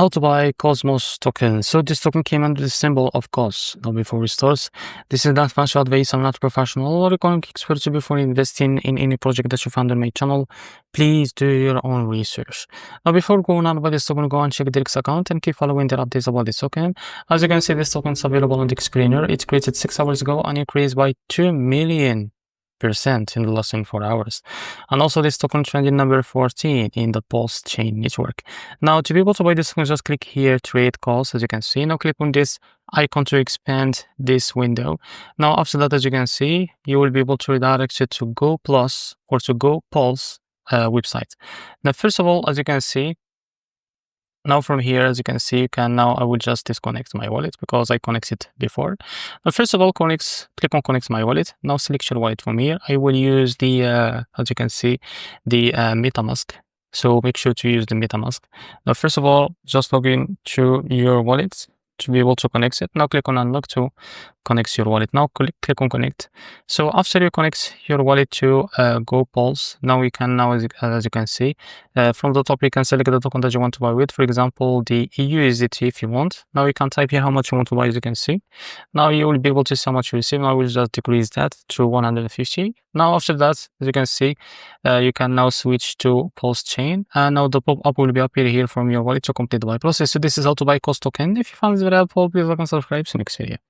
How to buy Cosmos token. So this token came under the symbol of COS. Now before we start, this is not financial advice. I'm not professional or economic expert. So before investing in any project that you found on my channel, please do your own research. Now before going on about this token, go and check Derek's account and keep following the updates about this token. As you can see, this token is available on the screener. It's created 6 hours ago and increased by 2 million% in the last 24 hours. And also this token trending number 14 in the Pulse chain network. Now to be able to buy this token, just click here trade calls. As you can see, now click on this icon to expand this window. Now after that, as you can see, you will be able to redirect it to Go Plus or to Go Pulse website. Now first of all, as you can see, now from here, as you can see, I will just disconnect my wallet because I connected before. But first of all, click on connect my wallet. Now select your wallet from here. I will use the, as you can see, the MetaMask. So make sure to use the MetaMask. Now, first of all, just log in to your wallet to be able to connect it. Now click on unlock to connect your wallet. Now click on connect. So after you connect your wallet to Go Pulse, now you can as you can see from the top you can select the token that you want to buy with. For example, the USDT if you want. Now you can type here how much you want to buy. As you can see, now you will be able to see how much you receive. Now I will just decrease that to 150. Now after that, as you can see, you can now switch to Pulse chain, and now the pop-up will be appear here from your wallet to complete the buy process. So this is how to buy COS token. If you found this very helpful, please like and subscribe. See you next video.